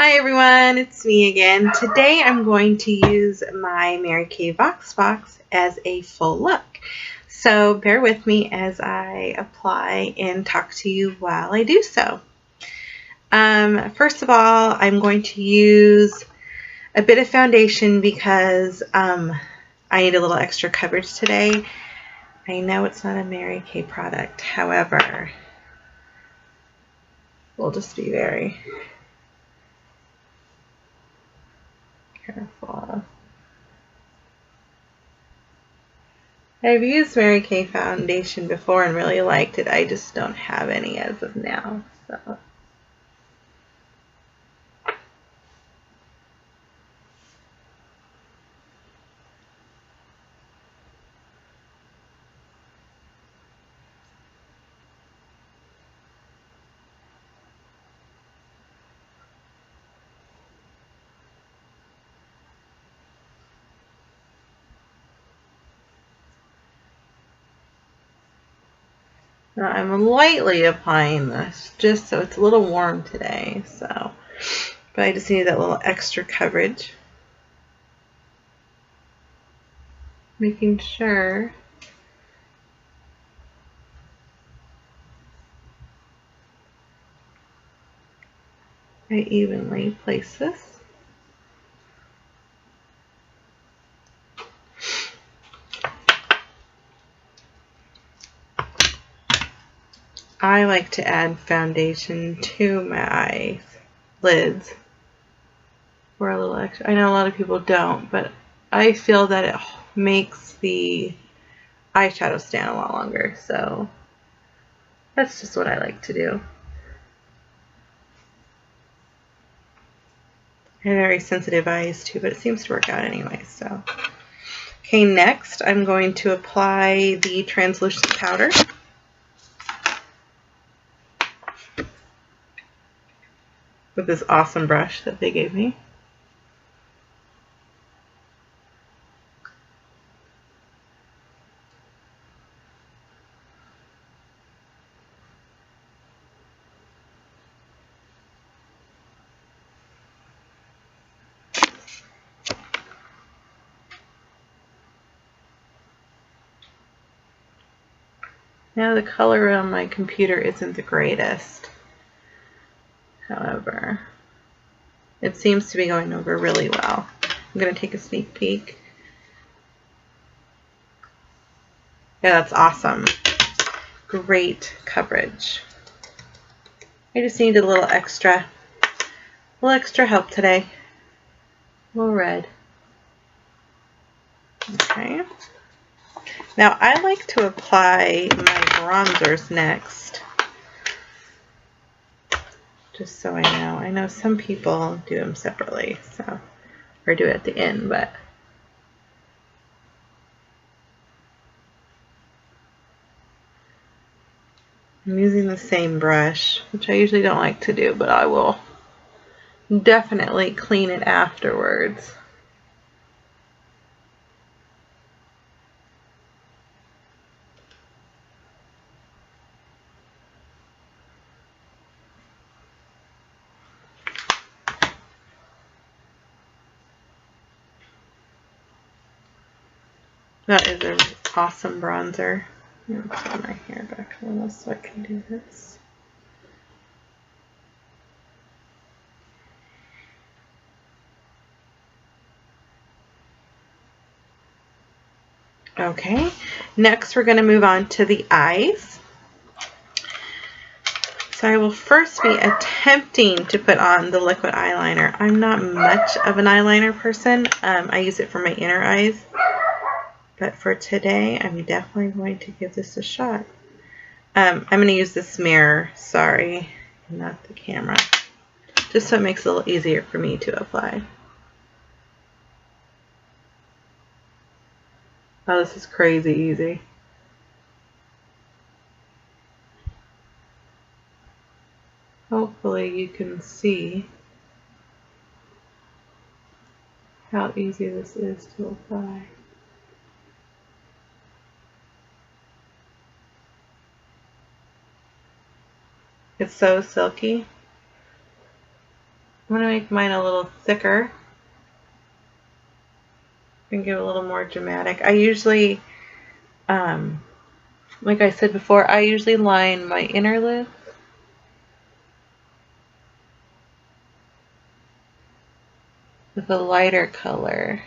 Hi everyone, it's me again. Today I'm going to use my Mary Kay Vox Box as a full look. So bear with me as I apply and talk to you while I do so. First of all, I'm going to use a bit of foundation because I need a little extra coverage today. I know it's not a Mary Kay product, however, we'll just be very careful. I've used Mary Kay foundation before and really liked it. I just don't have any as of now. So. Now I'm lightly applying this just so it's a little warm today. So, but I just need that little extra coverage. Making sure I evenly place this. I like to add foundation to my lids for a little extra. I know a lot of people don't, but I feel that it makes the eyeshadow stand a lot longer. So that's just what I like to do. I have very sensitive eyes too, but it seems to work out anyway. So, okay, next I'm going to apply the translucent powder. With this awesome brush that they gave me. Now the color on my computer isn't the greatest. However, it seems to be going over really well. I'm going to take a sneak peek. Yeah, that's awesome. Great coverage. I just needed a little extra help today. A little red. Okay. Now I like to apply my bronzers next. Just so I know. I know some people do them separately, so, or do it at the end, but I'm using the same brush, which I usually don't like to do, but I will definitely clean it afterwards. That is an awesome bronzer. I'm going to put my hair back a little so I can do this. Okay, next we're going to move on to the eyes. So I will first be attempting to put on the liquid eyeliner. I'm not much of an eyeliner person. I use it for my inner eyes. But for today, I'm definitely going to give this a shot. I'm going to use this mirror, sorry, not the camera. Just so it makes it a little easier for me to apply. Oh, this is crazy easy. Hopefully you can see how easy this is to apply. It's so silky. I'm going to make mine a little thicker and give it a little more dramatic. I usually, like I said before, I usually line my inner lips with a lighter color.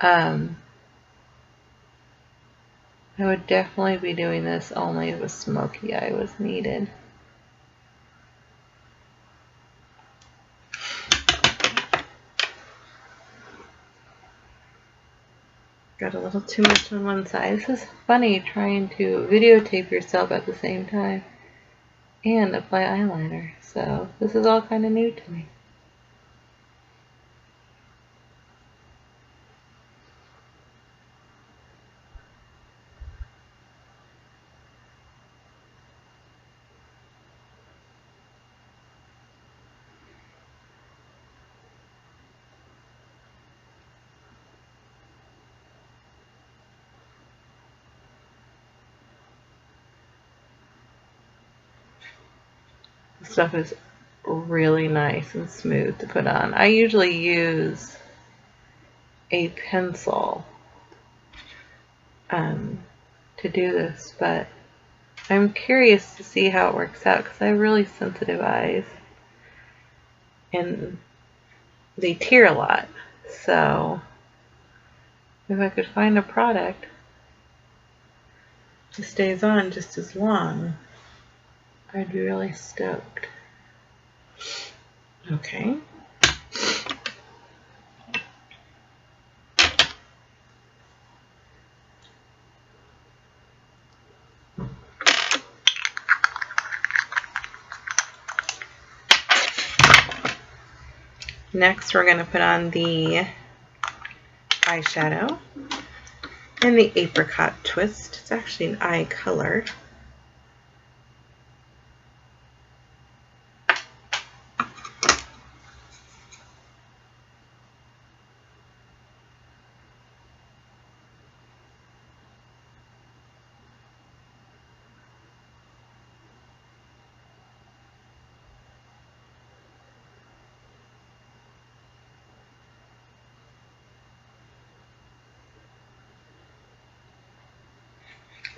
I would definitely be doing this only if a smoky eye was needed. Got a little too much on one side. This is funny trying to videotape yourself at the same time and apply eyeliner. So this is all kind of new to me. This stuff is really nice and smooth to put on. I usually use a pencil to do this, but I'm curious to see how it works out because I have really sensitive eyes and they tear a lot. So if I could find a product that stays on just as long, I'd be really stoked. Okay. Next, we're going to put on the eyeshadow in the Apricot Twist. It's actually an eye color.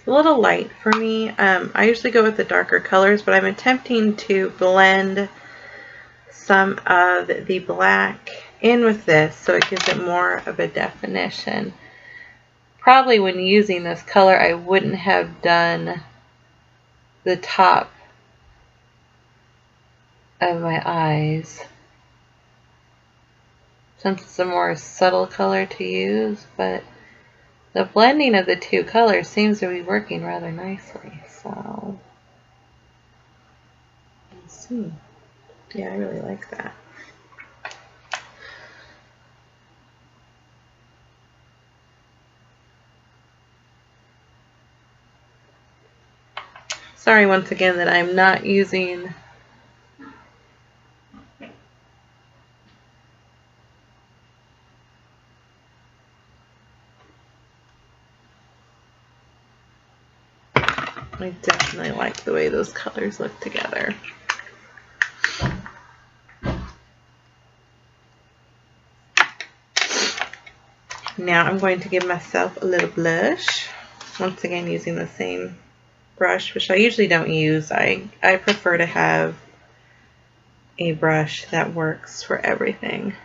A little light for me. I usually go with the darker colors, but I'm attempting to blend some of the black in with this so it gives it more of a definition. Probably when using this color, I wouldn't have done the top of my eyes since it's a more subtle color to use, but the blending of the two colors seems to be working rather nicely, so let's see. Yeah, I really like that. Sorry once again that I'm not using I definitely like the way those colors look together. Now I'm going to give myself a little blush. Once again using the same brush, which I usually don't use. I prefer to have a brush that works for everything.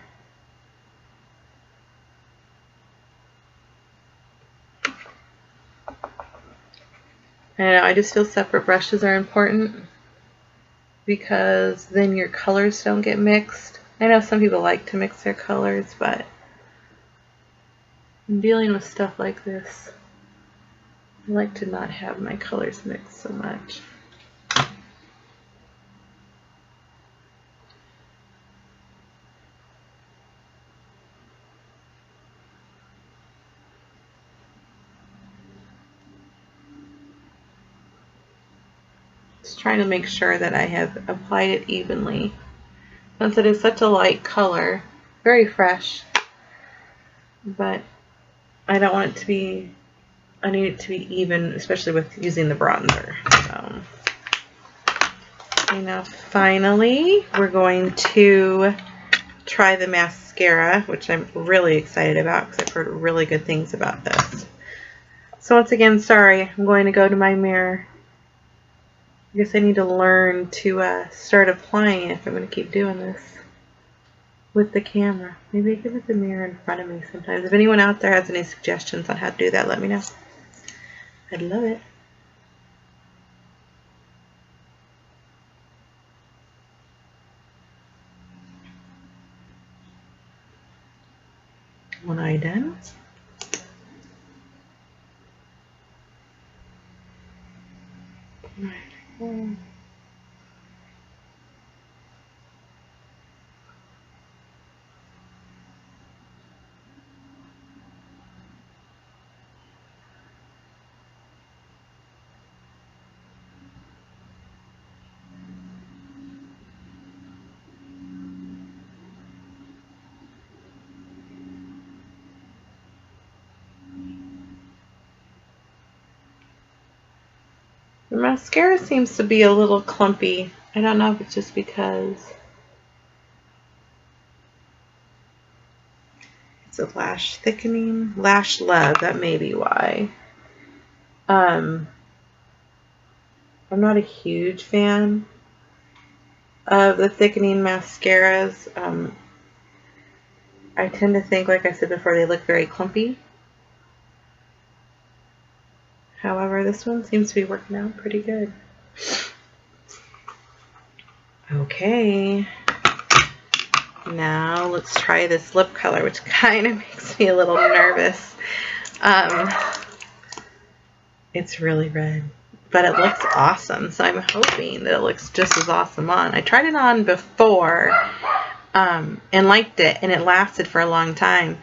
I know, I just feel separate brushes are important because then your colors don't get mixed. I know some people like to mix their colors, but in dealing with stuff like this, I like to not have my colors mixed so much. Just trying to make sure that I have applied it evenly. Since it is such a light color, very fresh, but I don't want it to be, I need it to be even, especially with using the bronzer. So Okay, now finally, we're going to try the mascara, which I'm really excited about because I've heard really good things about this. So once again, sorry, I'm going to go to my mirror. I guess I need to learn to start applying it if I'm going to keep doing this with the camera. Maybe I can put the mirror in front of me sometimes. If anyone out there has any suggestions on how to do that, let me know. I'd love it. One eye done. Right. The mascara seems to be a little clumpy. I don't know if it's just because it's a lash thickening. Lash Love, that may be why. I'm not a huge fan of the thickening mascaras. I tend to think, like I said before, they look very clumpy. However, this one seems to be working out pretty good. Okay. Now let's try this lip color, which kind of makes me a little nervous. It's really red, but it looks awesome. So I'm hoping that it looks just as awesome on. I tried it on before and liked it, and it lasted for a long time.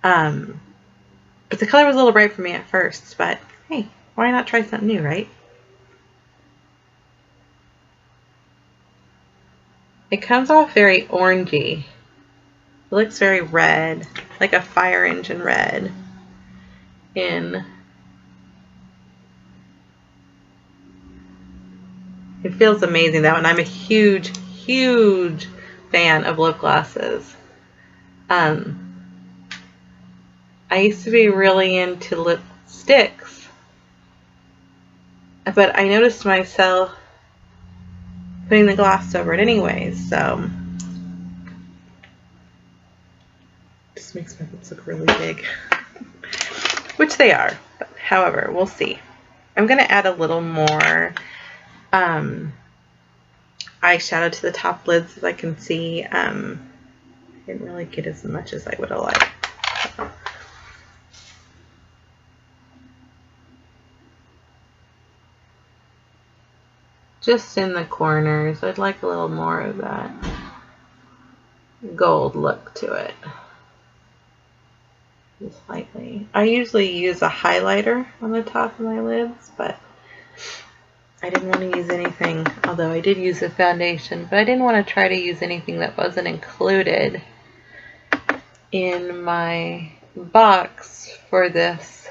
But the color was a little bright for me at first, but hey, why not try something new, right? It comes off very orangey. It looks very red, like a fire engine red. It feels amazing though, and I'm a huge, huge fan of lip glosses. I used to be really into lipsticks, but I noticed myself putting the gloss over it anyways, so just makes my lips look really big, which they are, but however, we'll see. I'm going to add a little more eyeshadow to the top lids, as I can see. I didn't really get as much as I would have liked. So. Just in the corners, I'd like a little more of that gold look to it. Just slightly. I usually use a highlighter on the top of my lids, but I didn't want to use anything, although I did use a foundation, but I didn't want to try to use anything that wasn't included in my box for this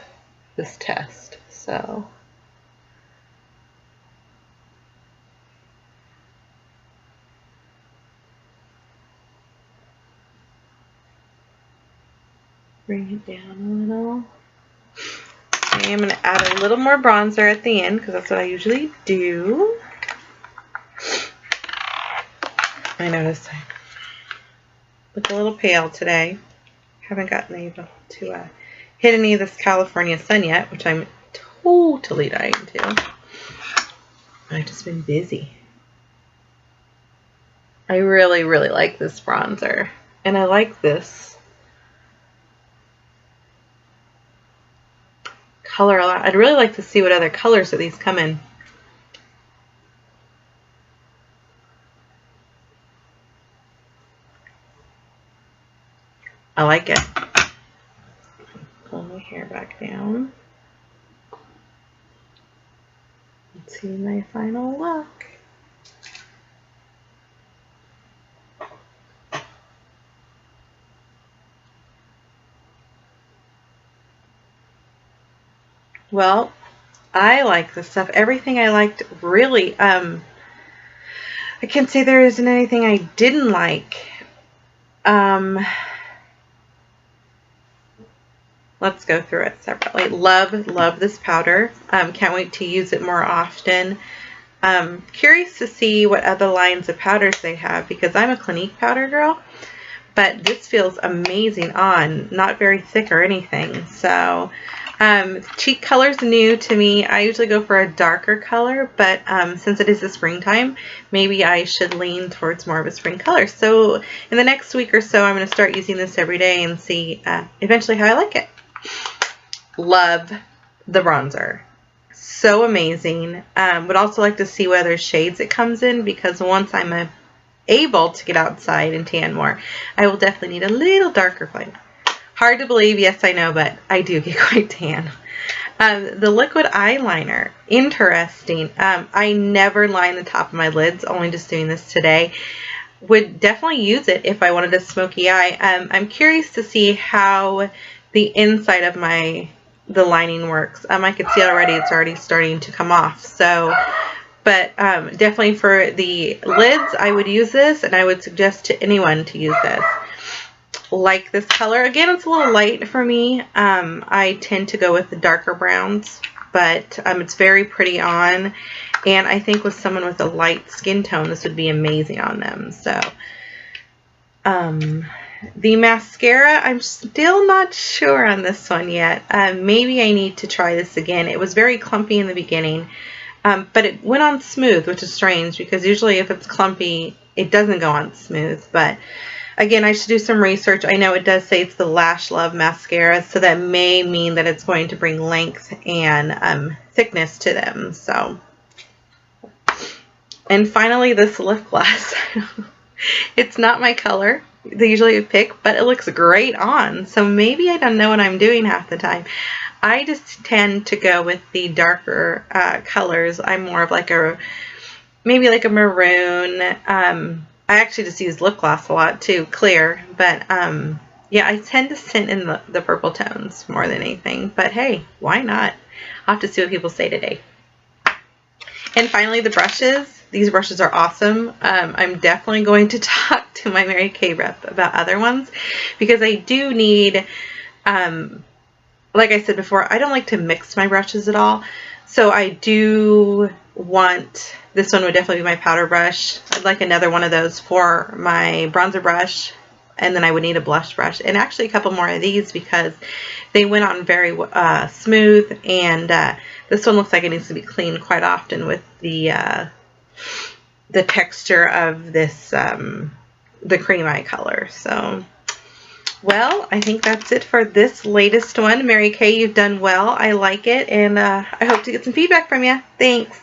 test. So bring it down a little. Okay, I'm going to add a little more bronzer at the end because that's what I usually do. I noticed I look a little pale today. Haven't gotten able to hit any of this California sun yet, which I'm totally dying to. I've just been busy. I really, really like this bronzer. And I like this color a lot. I'd really like to see what other colors of these come in. I like it. Pull my hair back down. Let's see my final look. Well, I like this stuff. Everything I liked really, I can't say there isn't anything I didn't like. Let's go through it separately. Love this powder. Can't wait to use it more often. Curious to see what other lines of powders they have, because I'm a Clinique powder girl, but this feels amazing on, not very thick or anything. So cheek color's new to me. I usually go for a darker color, but since it is the springtime, maybe I should lean towards more of a spring color. So in the next week or so, I'm going to start using this every day and see eventually how I like it. Love the bronzer. So amazing. Would also like to see what other shades it comes in, because once I'm able to get outside and tan more, I will definitely need a little darker flame. Hard to believe, yes I know, but I do get quite tan. The liquid eyeliner, interesting. I never line the top of my lids, only just doing this today. Would definitely use it if I wanted a smoky eye. I'm curious to see how the inside of the lining works. I could see already it's already starting to come off. So, but definitely for the lids, I would use this, and I would suggest to anyone to use this. Like this color. Again, it's a little light for me. I tend to go with the darker browns, but it's very pretty on, and I think with someone with a light skin tone, this would be amazing on them. So, the mascara, I'm still not sure on this one yet. Maybe I need to try this again. It was very clumpy in the beginning, but it went on smooth, which is strange, because usually if it's clumpy, it doesn't go on smooth. But again, I should do some research. I know it does say it's the Lash Love mascara, so that may mean that it's going to bring length and thickness to them. So, and finally, this lip gloss. It's not my color. They usually pick, but it looks great on. So maybe I don't know what I'm doing half the time. I just tend to go with the darker colors. I'm more of like maybe like a maroon. I actually just use lip gloss a lot too, clear. But yeah, I tend to scent in the purple tones more than anything. But hey, why not? I'll have to see what people say today. And finally, the brushes. These brushes are awesome. I'm definitely going to talk to my Mary Kay rep about other ones, because I do need, like I said before, I don't like to mix my brushes at all. So I do want, this one would definitely be my powder brush. I'd like another one of those for my bronzer brush, and then I would need a blush brush, and actually a couple more of these, because they went on very smooth, and this one looks like it needs to be cleaned quite often with the texture of this, the cream eye color. So, well, I think that's it for this latest one. Mary Kay, you've done well. I like it, and I hope to get some feedback from you. Thanks.